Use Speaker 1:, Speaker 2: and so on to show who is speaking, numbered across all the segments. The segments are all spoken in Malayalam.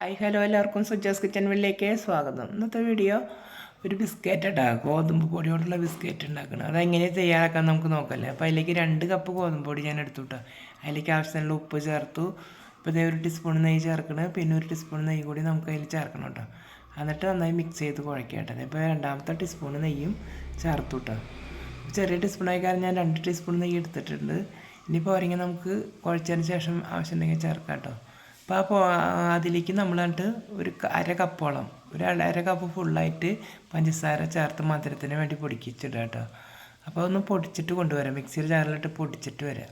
Speaker 1: ഹലോ എല്ലാവർക്കും സുജാസ് കിച്ചൺ വീട്ടിലേക്ക് സ്വാഗതം. ഇന്നത്തെ വീഡിയോ ഒരു ബിസ്ക്കറ്റ് ഉണ്ടാകും, ഗോതമ്പ് പൊടിയോടുള്ള ബിസ്ക്കറ്റ് ഉണ്ടാക്കണം. അതെങ്ങനെ തയ്യാറാക്കാൻ നമുക്ക് നോക്കല്ലേ. അപ്പോൾ അതിലേക്ക് 2 കപ്പ് ഗോതമ്പ് പൊടി ഞാൻ എടുത്തു കേട്ടോ. അതിലേക്ക് ആവശ്യത്തിനുള്ള ഉപ്പ് ചേർത്തു. ഇപ്പോൾ ഇതേ 1 ടീസ്പൂൺ നെയ്യ് ചേർക്കണം, പിന്നെ 1 ടീസ്പൂൺ നെയ്യ് കൂടി നമുക്ക് അതിൽ ചേർക്കണം കേട്ടോ. എന്നിട്ട് നന്നായി മിക്സ് ചെയ്ത് കുഴയ്ക്കുക കേട്ടോ. ഇപ്പോൾ 2ാമത്തെ ടീസ്പൂൺ നെയ്യും ചേർത്തു കേട്ടോ. ചെറിയ ടീസ്പൂണായി കാരണം ഞാൻ 2 ടീസ്പൂൺ നെയ്യ് എടുത്തിട്ടുണ്ട്. ഇനിയിപ്പോൾ ഒരെങ്കിൽ നമുക്ക് കുഴച്ചതിന് ശേഷം ആവശ്യമുണ്ടെങ്കിൽ ചേർക്കാം കേട്ടോ. അപ്പോൾ അതിലേക്ക് നമ്മളായിട്ട് ഒരു അര കപ്പോളം, അര കപ്പ് ഫുള്ളായിട്ട് പഞ്ചസാര ചേർത്ത് മധുരത്തിന് വേണ്ടി പൊടിക്കിച്ചിടുക കേട്ടോ. അപ്പോൾ ഒന്ന് പൊടിച്ചിട്ട് കൊണ്ടുവരാം, മിക്സിയിൽ ജാറിലിട്ട് പൊടിച്ചിട്ട് വരാം.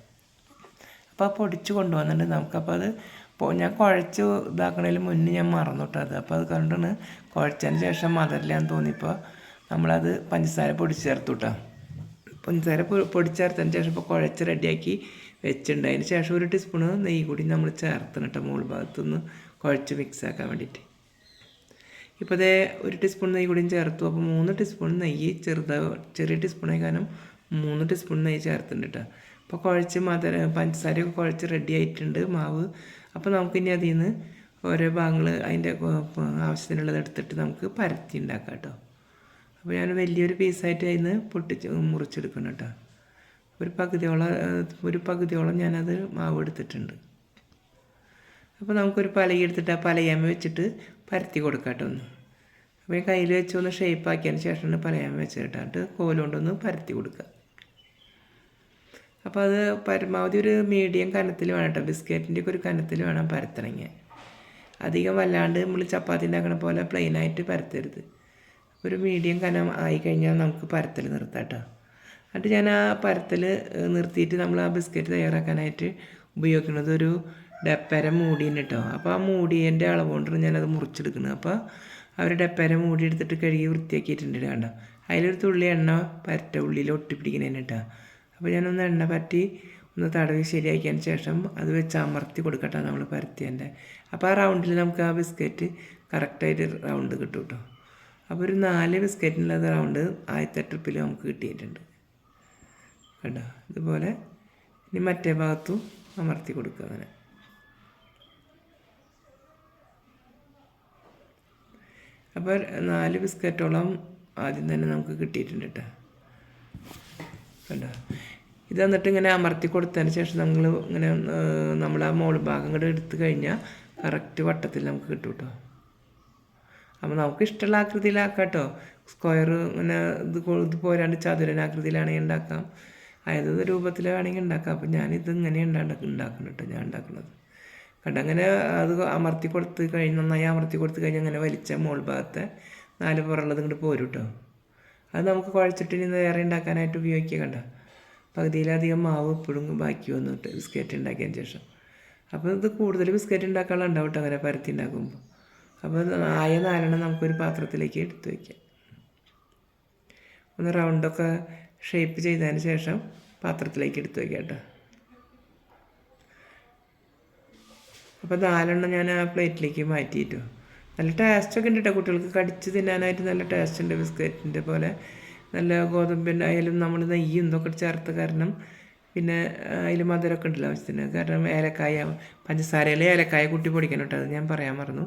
Speaker 1: അപ്പോൾ ആ പൊടിച്ച് കൊണ്ടുവന്നിട്ട് നമുക്കപ്പോൾ അത് ഞാൻ കുഴച്ച് ഇതാക്കണതിന് മുന്നേ ഞാൻ മറന്നു കേട്ടോ അത്. അപ്പോൾ അത് കണ്ടാണ് കുഴച്ചതിന് ശേഷം മധുരമില്ലാന്ന് തോന്നിയപ്പോൾ നമ്മളത് പഞ്ചസാര പൊടിച്ച് ചേർത്തു കേട്ടോ. പഞ്ചസാര പൊടിച്ചേർത്തതിന് ശേഷം ഇപ്പോൾ കുഴച്ച് റെഡിയാക്കി വെച്ചിട്ടുണ്ട്. അതിന് ശേഷം 1 ടീസ്പൂണ് നെയ്യ് കൂടി നമ്മൾ ചേർത്തണം കേട്ടോ, മുകൾ ഭാഗത്തുനിന്ന് കുഴച്ച് മിക്സാക്കാൻ വേണ്ടിയിട്ട്. ഇപ്പോൾ അതേ 1 ടീസ്പൂൺ നെയ്യ് കൂടിയും ചേർത്തു. അപ്പോൾ 3 ടീസ്പൂൺ നെയ്യ് ചെറിയ ടീസ്പൂണായി കാരണം 3 ടീസ്പൂൺ നെയ്യ് ചേർത്തിട്ടുണ്ട് കേട്ടോ. അപ്പോൾ കുഴച്ച് പഞ്ചസാരയൊക്കെ കുഴച്ച് റെഡി ആയിട്ടുണ്ട് മാവ്. അപ്പോൾ നമുക്കിനി അതിൽ നിന്ന് ഓരോ ഭാഗങ്ങൾ അതിൻ്റെ ആവശ്യത്തിനുള്ളത് എടുത്തിട്ട് നമുക്ക് പരത്തി ഉണ്ടാക്കാം കേട്ടോ. അപ്പോൾ ഞാൻ വലിയൊരു പീസായിട്ട് അതിൽ നിന്ന് മുറിച്ചെടുക്കണം കേട്ടോ. ഒരു പകുതിയോളം ഞാനത് മാവ് എടുത്തിട്ടുണ്ട്. അപ്പോൾ നമുക്കൊരു പലക എടുത്തിട്ട് ആ പലയാമ വെച്ചിട്ട് പരത്തി കൊടുക്കാം കേട്ടോ ഒന്ന്. അപ്പോൾ കയ്യിൽ വെച്ച് ഒന്ന് ഷേപ്പാക്കിയതിന് ശേഷമാണ് പലയാമ വെച്ചിട്ട് കോലുകൊണ്ടൊന്ന് പരത്തി കൊടുക്കുക. അപ്പോൾ അത് പരമാവധി ഒരു മീഡിയം കനത്തിൽ വേണം കേട്ടോ, ബിസ്ക്കറ്റിൻ്റെയൊക്കെ ഒരു കനത്തിൽ വേണം പരത്തണമെങ്കിൽ. അധികം വല്ലാണ്ട് നമ്മൾ ചപ്പാത്തി ഉണ്ടാക്കണ പോലെ പ്ലെയിനായിട്ട് പരത്തരുത്. ഒരു മീഡിയം കനം ആയി കഴിഞ്ഞാൽ നമുക്ക് പരത്തൽ നിർത്താം കേട്ടോ. എന്നിട്ട് ഞാൻ ആ പരത്തൽ നിർത്തിയിട്ട് നമ്മൾ ആ ബിസ്ക്കറ്റ് തയ്യാറാക്കാനായിട്ട് ഉപയോഗിക്കുന്നത് ഒരു ഡപ്പര മൂടീന് കേട്ടോ. അപ്പോൾ ആ മൂടീൻ്റെ അളവ് കൊണ്ടാണ് ഞാനത് മുറിച്ചെടുക്കുന്നത്. അപ്പോൾ അവർ ഡപ്പര മൂടി എടുത്തിട്ട് കഴുകി വൃത്തിയാക്കിയിട്ടുണ്ട് കണ്ടോ. അതിലൊരു തുള്ളി എണ്ണ പരട്ട ഉള്ളിൽ ഒട്ടിപ്പിടിക്കുന്നതിന് കേട്ടോ. അപ്പോൾ ഞാനൊന്ന് എണ്ണ പറ്റി ഒന്ന് തടവി ശരിയാക്കിയതിന് ശേഷം അത് വെച്ച് അമർത്തി കൊടുക്കട്ടോ നമ്മൾ പരത്തിയതിൻ്റെ. അപ്പോൾ ആ റൗണ്ടിൽ നമുക്ക് ആ ബിസ്ക്കറ്റ് കറക്റ്റായിട്ട് റൗണ്ട് കിട്ടും കേട്ടോ. അപ്പോൾ ഒരു 4 ബിസ്ക്കറ്റിനുള്ളത് റൗണ്ട് ആദ്യത്തെ ട്രിപ്പിൽ നമുക്ക് കിട്ടിയിട്ടുണ്ട് കേട്ടോ. ഇതുപോലെ ഇനി മറ്റേ ഭാഗത്തും അമർത്തി കൊടുക്കുക അങ്ങനെ. അപ്പോൾ 4 ബിസ്ക്കറ്റോളം ആദ്യം തന്നെ നമുക്ക് കിട്ടിയിട്ടുണ്ട് കേട്ടോ. കണ്ടോ, ഇത് എന്നിട്ട് ഇങ്ങനെ അമർത്തി കൊടുത്തതിന് ശേഷം നമ്മൾ ആ മോൾ ഭാഗം കൂടെ എടുത്തു കഴിഞ്ഞാൽ കറക്റ്റ് വട്ടത്തിൽ നമുക്ക് കിട്ടും കേട്ടോ. അപ്പോൾ നമുക്ക് ഇഷ്ടമുള്ള ആകൃതിയിലാക്കാം കേട്ടോ. സ്ക്വയർ ഇങ്ങനെ ഇത് പോരാണ്ട് ചതുരനാകൃതിയിലാണെങ്കിൽ ഉണ്ടാക്കാം, അതായത് രൂപത്തിൽ വേണമെങ്കിൽ ഉണ്ടാക്കാം. അപ്പോൾ ഞാനിത് ഇങ്ങനെ ഉണ്ടാക്കണം കേട്ടോ ഞാൻ ഉണ്ടാക്കുന്നത് കണ്ടോ. അങ്ങനെ അത് അമർത്തി കൊടുത്ത് കഴിഞ്ഞ് നന്നായി അമർത്തി കൊടുത്ത് കഴിഞ്ഞാൽ അങ്ങനെ വലിച്ച മോൾ ഭാഗത്തെ 4 പുറമുള്ളത് ഇങ്ങോട്ട് പോരും കേട്ടോ. അത് നമുക്ക് കുഴച്ചിട്ട് ഇനി വേറെ ഉണ്ടാക്കാനായിട്ട് ഉപയോഗിക്കുക കണ്ടോ. പകുതിയിലധികം മാവ് എപ്പോഴും ബാക്കി വന്നിട്ട് ബിസ്ക്കറ്റ് ഉണ്ടാക്കിയതിന് ശേഷം. അപ്പോൾ ഇത് കൂടുതൽ ബിസ്ക്കറ്റ് ഉണ്ടാക്കാനുള്ള ഉണ്ടാവും കേട്ടോ അങ്ങനെ പരത്തി ഉണ്ടാക്കുമ്പോൾ. അപ്പോൾ 4 നമുക്കൊരു പാത്രത്തിലേക്ക് എടുത്ത് വയ്ക്കാം. ഒന്ന് റൗണ്ടൊക്കെ ഷേപ്പ് ചെയ്തതിന് ശേഷം പാത്രത്തിലേക്ക് എടുത്ത് വയ്ക്കാം കേട്ടോ. അപ്പോൾ 4 ഞാൻ ആ പ്ലേറ്റിലേക്ക് മാറ്റിയിട്ടു. നല്ല ടേസ്റ്റൊക്കെ ഉണ്ട് കേട്ടോ, കുട്ടികൾക്ക് കടിച്ച് തിന്നാനായിട്ട് നല്ല ടേസ്റ്റ് ഉണ്ട്. ബിസ്ക്കറ്റിൻ്റെ പോലെ നല്ല ഗോതമ്പിൻ്റെ ആയാലും നമ്മൾ നെയ്യും ഇതൊക്കെ ചേർത്ത് കാരണം പിന്നെ അതിൽ മധുരമൊക്കെ ഉണ്ടല്ലോ ആവശ്യത്തിന്. കാരണം ഏലക്കായ പഞ്ചസാരയിൽ ഏലക്കായ കൂട്ടി പൊടിക്കണം കേട്ടോ, അത് ഞാൻ പറയാൻ മറന്നു.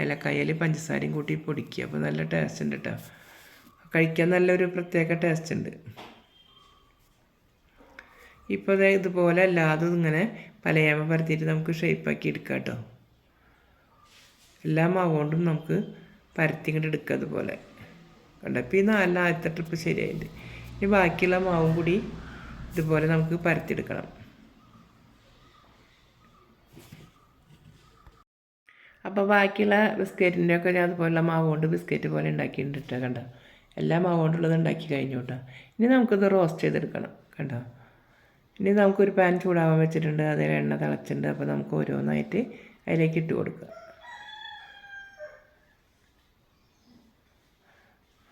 Speaker 1: ഏലക്കായയിൽ പഞ്ചസാരയും കൂട്ടി പൊടിക്കുക. അപ്പോൾ നല്ല ടേസ്റ്റ് ഉണ്ട് കേട്ടോ, കഴിക്കാൻ നല്ലൊരു പ്രത്യേക ടേസ്റ്റ് ഉണ്ട്. ഇപ്പോൾ ഇതുപോലെ അല്ലാതെ ഇങ്ങനെ പലയാമ പരത്തിയിട്ട് നമുക്ക് ഷേപ്പാക്കി എടുക്കാം കേട്ടോ. എല്ലാ മാവ് കൊണ്ടും നമുക്ക് പരത്തി ഇങ്ങോട്ട് എടുക്കുക അതുപോലെ കണ്ടോ. ഇപ്പോൾ ഈ 4 ആദ്യത്തെ ട്രിപ്പ് ശരിയായിട്ട് ഇനി ബാക്കിയുള്ള മാവും കൂടി ഇതുപോലെ നമുക്ക് പരത്തിയെടുക്കണം. അപ്പോൾ ബാക്കിയുള്ള ബിസ്ക്കറ്റിൻ്റെ ഒക്കെ ഞാൻ അതുപോലുള്ള മാവ് കൊണ്ട് ബിസ്ക്കറ്റ് പോലെ ഉണ്ടാക്കിയിട്ടുണ്ട് കണ്ടോ. എല്ലാ മാവ് കൊണ്ടുള്ളത് ഉണ്ടാക്കി കഴിഞ്ഞു കേട്ടോ. ഇനി നമുക്കിത് റോസ്റ്റ് ചെയ്തെടുക്കണം കണ്ടോ. ഇനി നമുക്കൊരു പാൻ ചൂടാവാൻ വെച്ചിട്ടുണ്ട്, അതിൽ എണ്ണ തിളച്ചിട്ടുണ്ട്. അപ്പോൾ നമുക്ക് ഓരോന്നായിട്ട് അതിലേക്ക് ഇട്ട് കൊടുക്കുക.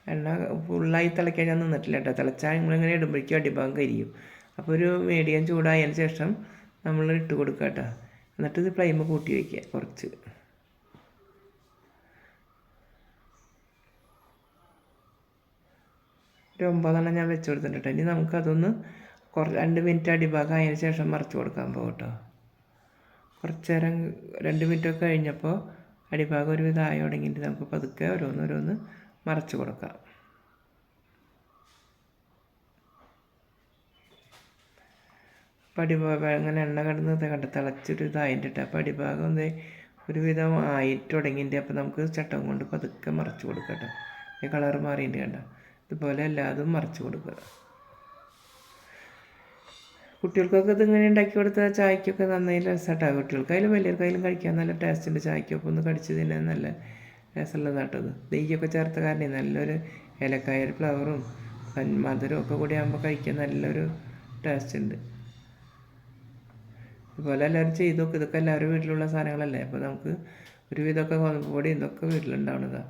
Speaker 1: എണ്ണ ഫുള്ളായി തിളയ്ക്കാൻ ഞാൻ നിന്നിട്ടില്ല കേട്ടോ. തിളച്ചാൽ നമ്മളിങ്ങനെ ഇടുമ്പോഴേക്കും അടിഭാഗം കരിയും. അപ്പോൾ ഒരു മീഡിയം ചൂടായതിന് ശേഷം നമ്മൾ ഇട്ട് കൊടുക്കുക കേട്ടോ. എന്നിട്ട് ഇത് ഫ്ലെയിം കൂട്ടി വയ്ക്കുക കുറച്ച്. ഒരു 9 ഞാൻ വെച്ച് കൊടുത്തിട്ടുണ്ട്. ഇനി നമുക്കതൊന്ന് 2 മിനിറ്റ് അടിഭാഗം അതിന് ശേഷം മറിച്ച് കൊടുക്കാൻ പോകും കേട്ടോ. കുറച്ച് നേരം 2 മിനിറ്റൊക്കെ കഴിഞ്ഞപ്പോൾ അടിഭാഗം ഒരു വിധം ആയി തുടങ്ങിയിട്ട് നമുക്ക് പതുക്കെ ഓരോന്നോരോന്ന് മറച്ച് കൊടുക്കാം. പടിഭാഗം അങ്ങനെ എണ്ണ കിടന്ന് കണ്ട് തിളച്ചൊരു ഇതായിട്ട് അപ്പോൾ അടിഭാഗം എന്തേ ഒരുവിധം ആയിട്ട് തുടങ്ങിയിട്ട് അപ്പോൾ നമുക്ക് ചട്ടം കൊണ്ട് പതുക്കെ മറച്ച് കൊടുക്കട്ടോ. ഈ കളറ് മാറിയിട്ട് കണ്ട ഇതുപോലെ എല്ലാതും മറച്ച് കൊടുക്കുക. കുട്ടികൾക്കൊക്കെ ഇതിങ്ങനെ ഉണ്ടാക്കി കൊടുത്താൽ ചായക്കൊക്കെ നന്നായി രസമായിട്ടാണ്. കുട്ടികൾക്കായാലും വലിയവർക്കായാലും കഴിക്കാൻ നല്ല ടേസ്റ്റുണ്ട്. ചായക്കൊപ്പം ഒന്ന് കടിച്ച് തിന്നാൻ നല്ല രസമുള്ളതാട്ടത്. നെയ്യൊക്കെ ചേർത്ത കാരണം നല്ലൊരു ഏലക്കായ ഫ്ലവറും മധുരവും ഒക്കെ കൂടി ആകുമ്പോൾ കഴിക്കാൻ നല്ലൊരു ടേസ്റ്റ് ഉണ്ട്. ഇതുപോലെ എല്ലാവരും ചെയ്ത് നോക്കും. ഇതൊക്കെ എല്ലാവരും വീട്ടിലുള്ള സാധനങ്ങളല്ലേ. അപ്പോൾ നമുക്ക് ഒരുവിധമൊക്കെ ഗോതമ്പ് പൊടി ഇതൊക്കെ വീട്ടിലുണ്ടാവുന്നതാണ്.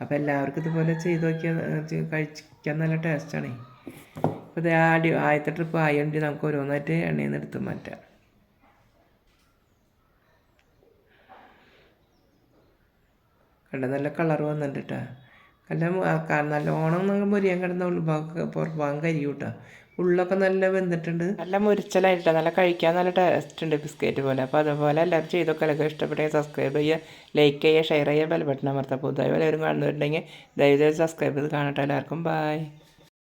Speaker 1: അപ്പോൾ എല്ലാവർക്കും ഇതുപോലെ ചെയ്ത് നോക്കിയാൽ കഴിക്കാൻ നല്ല ടേസ്റ്റാണ്. അപ്പോൾ ഇത് ആദ്യത്തെ ട്രിപ്പ് ആയതുകൊണ്ട് നമുക്ക് ഓരോന്നായിട്ട് എണ്ണയിൽ നിന്ന് എടുത്ത് മാറ്റാം. കണ്ട നല്ല കളർ വന്നിട്ട് കേട്ടോ. നല്ലോണം നമ്മൾ മുരിയാൻ കിടന്ന പുറഭാഗം കരിയും കേട്ടോ. ഉള്ളൊക്കെ നല്ല വെന്തിട്ടുണ്ട്, നല്ല മുരിച്ചലായിട്ടാ. നല്ല കഴിക്കാൻ നല്ല ടേസ്റ്റ് ഉണ്ട് ബിസ്ക്കറ്റ് പോലെ. അപ്പോൾ അതുപോലെ എല്ലാവരും ചെയ്തൊക്കെ എല്ലാവർക്കും ഇഷ്ടപ്പെട്ടെങ്കിൽ സബ്സ്ക്രൈബ് ചെയ്യുക, ലൈക്ക് ചെയ്യുക, ഷെയർ ചെയ്യുക, ബെൽ ബട്ടൺ അമർത്തുക. പുതുതായി എല്ലാവരും കാണുന്നവരുണ്ടെങ്കിൽ ദയവായി സബ്സ്ക്രൈബ് ചെയ്ത് കാണട്ടെ. എല്ലാവർക്കും ബൈ.